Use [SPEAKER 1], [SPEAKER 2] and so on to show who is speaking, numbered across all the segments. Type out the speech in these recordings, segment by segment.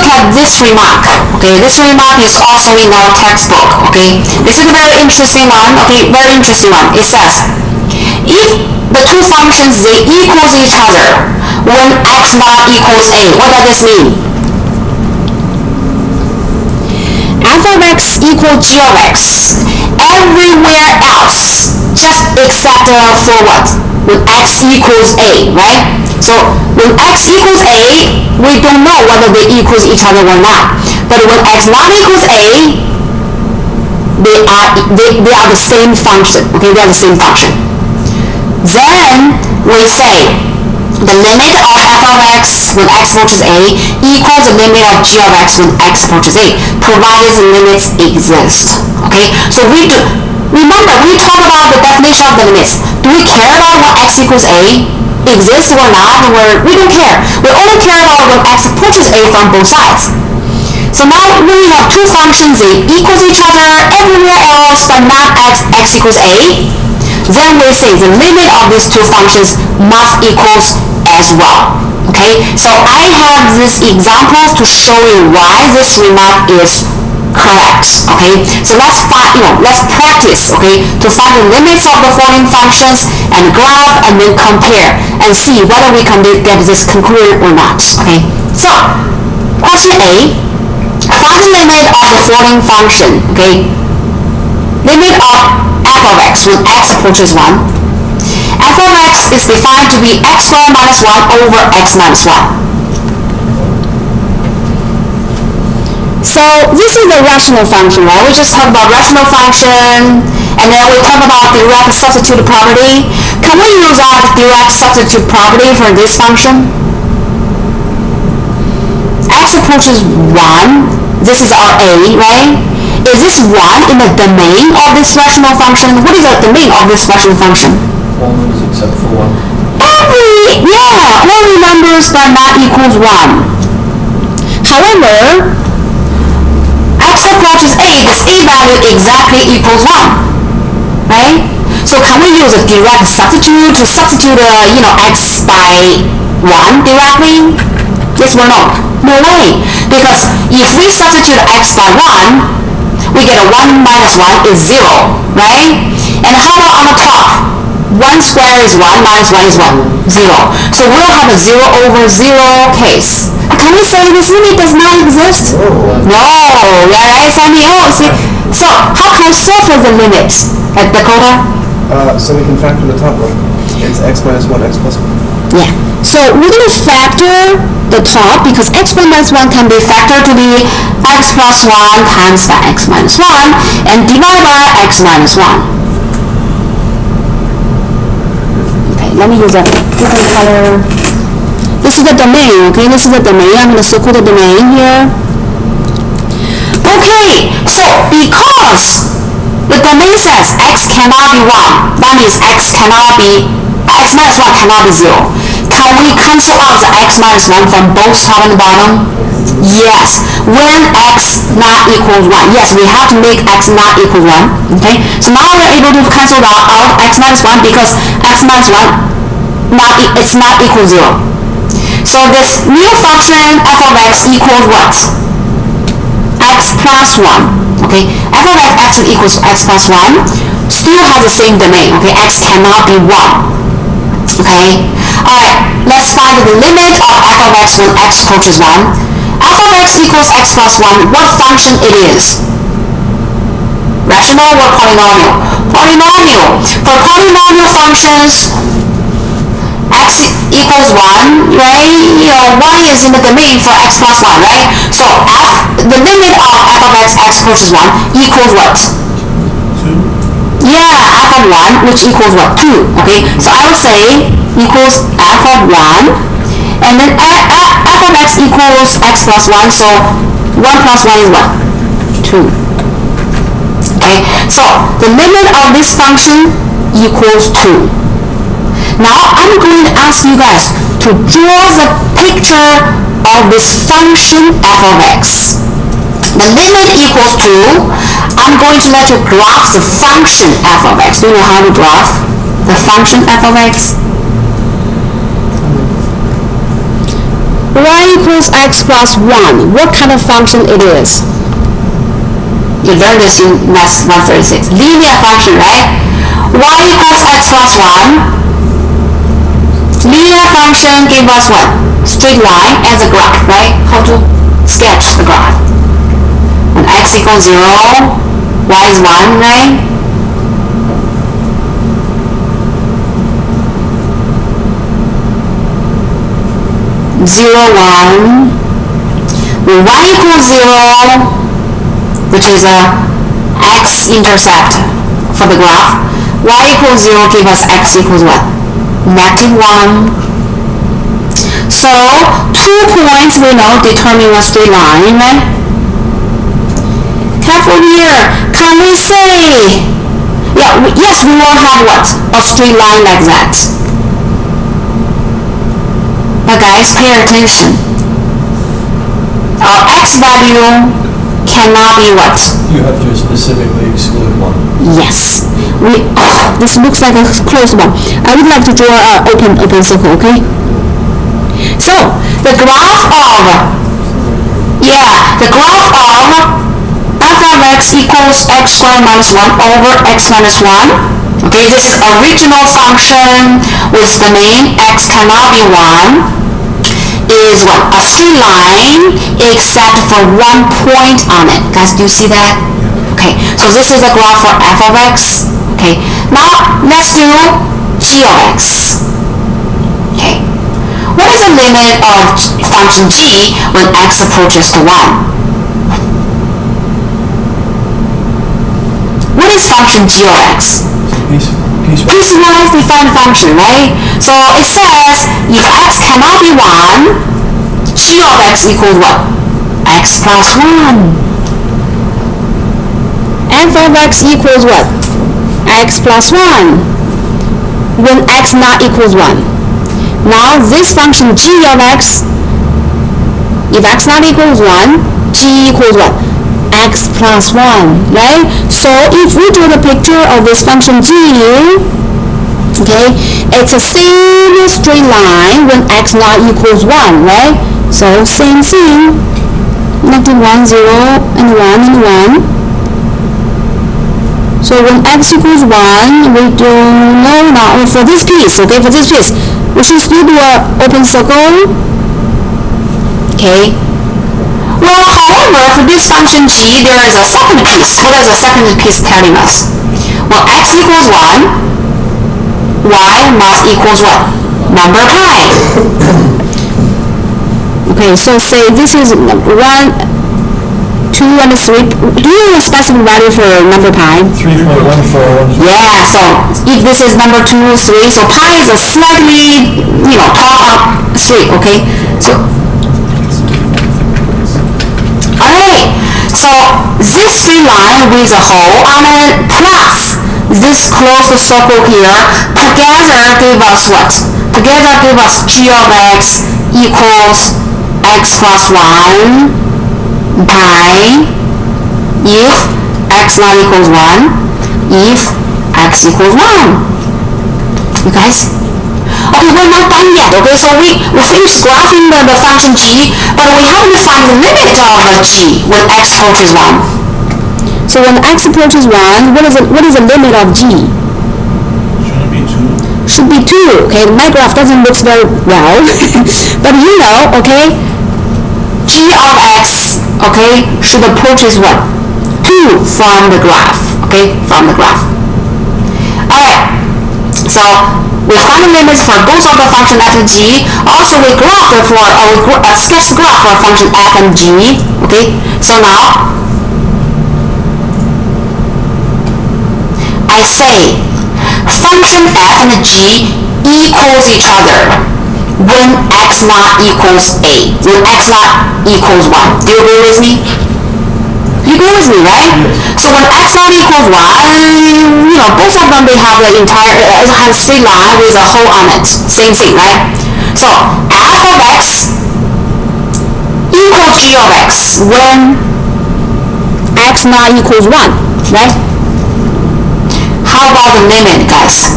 [SPEAKER 1] have this remark. Okay, this remark is also in our textbook. Okay, this is a very interesting one. Okay, very interesting one. It says, if the two functions they equals each other when x naught equals a, what does this mean? F of x equals g of x everywhere else, just except for what? When x equals a, right? So when x equals a, we don't know whether they equals each other or not. But when x not equals a, they are the same function. Okay, they are the same function. Then we say the limit of f of x when x approaches a equals the limit of g of x when x approaches a, provided the limits exist. Okay, so remember we talk about the definition of the limits. Do we care about when x equals a exists or not? We don't care. We only care about when x approaches a from both sides. So now when we have two functions they equals each other everywhere else but not x equals a, then we say the limit of these two functions must equals as well. Okay, so I have these examples to show you why this remark is correct. Okay, so let's practice. Okay, to find the limits of the following functions and graph and then compare and see whether we can get this conclusion or not. Okay, so question A, find the limit of the following function. Okay, limit of f of x when x approaches 1. F of x is defined to be x squared minus 1 over x minus 1. So this is the rational function, right? We just talked about rational function, and then we talked about direct substitute property. Can we use that direct substitute property for this function? X approaches 1. This is our a, right? Is this 1 in the domain of this rational function? What is the domain of this rational function?
[SPEAKER 2] All numbers except for 1.
[SPEAKER 1] All numbers but not equals 1. However, x approaches a, this a value exactly equals 1, right? So can we use a direct substitute to substitute x by 1 directly? Yes or no? No way. Because if we substitute x by 1, we get a 1 minus 1 is 0, right? And how about on the top? 1 squared is 1, minus 1 is 1, 0. So we'll have a 0 over 0 case. Can we say this limit does not exist? No, right? Something else. So how can I solve for the limit at Dakota?
[SPEAKER 2] So we can factor the top one. It's x minus 1, x plus 1.
[SPEAKER 1] Yeah. So we're going to factor the top because x1 minus 1 can be factored to be x plus 1 times by x minus 1 and divide by x minus 1. Okay, let me use a different color. This is the domain, okay? This is the domain. I'm going to circle the domain here. Okay, so because the domain says x cannot be 1, that means x minus 1 cannot be 0. Can we cancel out the x minus 1 from both top and bottom? Yes. When x not equals 1. Yes, we have to make x not equal 1. Okay? So now we're able to cancel out x minus 1 because x minus 1 it's not equal 0. So this new function f of x equals what? X plus 1. Okay? F of x actually equals x plus 1. Still has the same domain. Okay? X cannot be 1. Okay? Alright, let's find the limit of f of x when x approaches 1. F of x equals x plus 1. What function it is? Rational or polynomial? Polynomial. For polynomial functions, x equals 1, right? 1 is in the domain for x plus 1, right? So the limit of f of x approaches 1 equals what?
[SPEAKER 2] 2.
[SPEAKER 1] Yeah, f of 1, which equals what? 2. Okay, so I would say equals f of 1, and then f of x equals x plus 1, so 1 plus 1 is what? 2. Okay, so the limit of this function equals 2. Now I'm going to ask you guys to draw the picture of this function f of x. The limit equals 2. I'm going to let you graph the function f of x. Do you know how to graph the function f of x? y equals x plus 1. What kind of function it is? You learned this in Math 136. Linear function, right? Y equals x plus 1. Linear function give us what? Straight line as a graph, right? How to sketch the graph. When x equals 0, y is 1, right? Zero, one. When y equals 0, which is a x-intercept for the graph, y equals 0 give us x equals what? -1. So 2 points we know determine a straight line, right? Careful here. Can we say, yes, we will have what? A straight line like that. But guys, pay attention. Our x value cannot be what?
[SPEAKER 2] You have to specifically exclude 1.
[SPEAKER 1] Yes. This looks like a close one. I would like to draw an open circle, okay? So, the graph of f of x equals x squared minus 1 over x minus 1. Okay, this original function with the name x cannot be 1 is what? A straight line except for 1 point on it. Guys, do you see that? Okay, so this is a graph for f of x. Okay, now let's do g of x. Okay, what is the limit of function g when x approaches to 1? What is function g of x? Piecewise defined function, right? So it says if x cannot be 1, g of x equals what? X plus 1. F of x equals what? X plus 1. When x not equals 1. Now this function g of x, if x not equals 1, g equals what? X plus 1, right? So if we draw the picture of this function g, okay, it's a same straight line when x not equals 1, right? So same thing, -1, 0, and 1, and 1. So when x equals 1, we don't know now for this piece, okay, for this piece, we should still do an open circle, okay? Well, however, for this function g, there is a second piece. What is the second piece telling us? Well, x equals 1, y must equals what? Number pi. Okay, so say this is 1, 2, and 3. Do you have a specific value for number pi?
[SPEAKER 2] 3.14.
[SPEAKER 1] Yeah, so if this is number 2, 3, so pi is a slightly, top up 3, okay? So alright, so this straight line with a hole on it plus this closed circle here together give us what? Together give us g of x equals x plus 1 pi if x not equals 1, if x equals 1. You guys? Okay, we're not done yet, okay? So we finished graphing the function g, but we haven't found the limit of g when x approaches 1. So when x approaches 1, what is the limit of g?
[SPEAKER 2] Shouldn't it be 2?
[SPEAKER 1] Should be 2, okay? My graph doesn't look very well, but okay? G of x, okay, should approaches what? 2 from the graph, okay? From the graph. Alright, so we find the limits for both of the function f and g. Also, we sketch the graph for function f and g. Okay. So now I say function f and g equals each other when x not equals a. When x not equals 1. Do you agree with me? You agree with me, right? So when x not equals 1, both of them, they have the have a straight line with a hole on it. Same thing, right? So f of x equals g of x when x not equals 1, right? How about the limit, guys?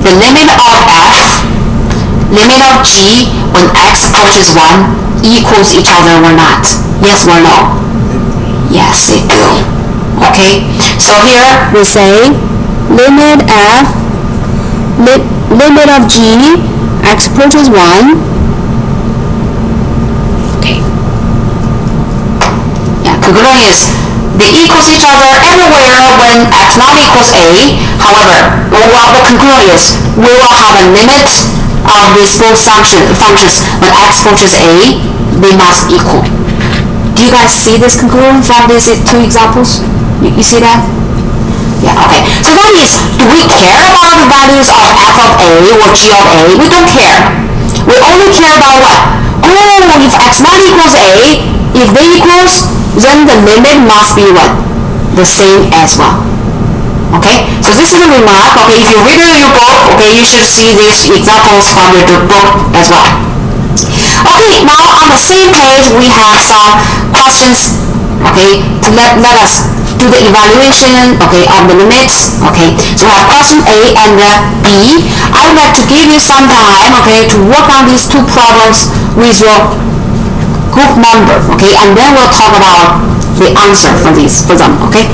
[SPEAKER 1] The limit of f limit of g when x approaches 1 equals each other or not? Yes or no? Yes, they do. Okay, so here we say limit of g, x approaches 1. Okay. Yeah, conclusion is they equals each other everywhere when x1 equals a. However, what the conclusion is, we will have a limit of these both functions when x approaches a, they must equal. Do you guys see this conclusion from these two examples? You see that? Yeah, okay. So that means, do we care about the values of f of a or g of a? We don't care. We only care about what? Oh, if x1 equals a, if they equals, then the limit must be what? The same as well. Okay? So this is a remark. Okay, if you read your book, okay, you should see these examples from your book as well. Okay, now on the same page we have some questions, okay, to let us do the evaluation, okay, of the limits. Okay, so we have question A and B. I would like to give you some time, okay, to work on these two problems with your group member, okay, and then we'll talk about the answer for them, okay.